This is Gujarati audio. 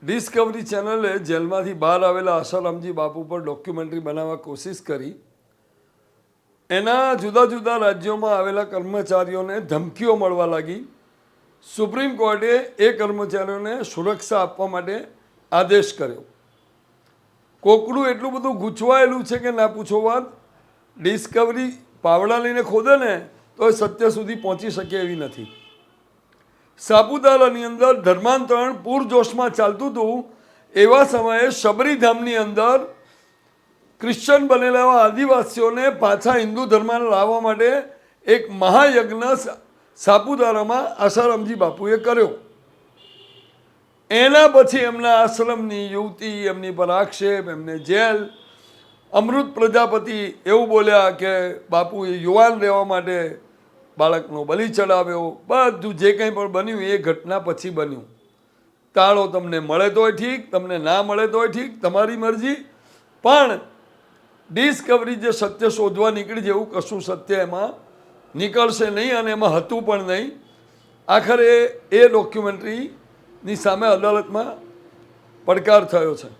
ડિસ્કવરી ચેનલે જેલમાંથી બહાર આવેલા આસારામજી બાપુ પર ડોક્યુમેન્ટરી બનાવવા કોશિશ કરી. એના જુદા જુદા રાજ્યોમાં આવેલા કર્મચારીઓને ધમકીઓ મળવા લાગી. સુપ્રીમ કોર્ટે એ કર્મચારીઓને સુરક્ષા આપવા માટે આદેશ કર્યો. કોકડું એટલું બધું ગૂંચવાયેલું છે કે ના પૂછો વાત. ડિસ્કવરી પાવડા લઈને ખોદે ને તો એ સત્ય સુધી પહોંચી શકે એવી નથી. સાપુતારાની અંદર ધર્માંતરણ પૂરજોશમાં ચાલતું હતું. એવા સમયે શબરીધામની અંદર ક્રિશ્ચન બનેલા એવા આદિવાસીઓને પાછા હિન્દુ ધર્મમાં લાવવા માટે એક મહાયજ્ઞ સાપુતારામાં આસારામજી બાપુએ કર્યો. એના પછી એમના આશ્રમની યુવતી એમની પર આક્ષેપ, એમને જેલ. અમૃત પ્રજાપતિ એવું બોલ્યા કે બાપુએ યુવાન રહેવા માટે બાળકનો બલિ ચડાવ્યો. બધું જે કંઈ પણ બન્યું એ ઘટના પછી બન્યું. તાળો તમને મળે તોય ઠીક, તમને ના મળે તોય ઠીક, તમારી મરજી. પણ ડિસ્કવરી જે સત્ય શોધવા નીકળી જેવું કશું સત્ય એમાં નીકળશે નહીં અને એમાં હતું પણ નહીં. આખરે એ ડોક્યુમેન્ટરીની સામે અદાલતમાં પડકાર થયો છે.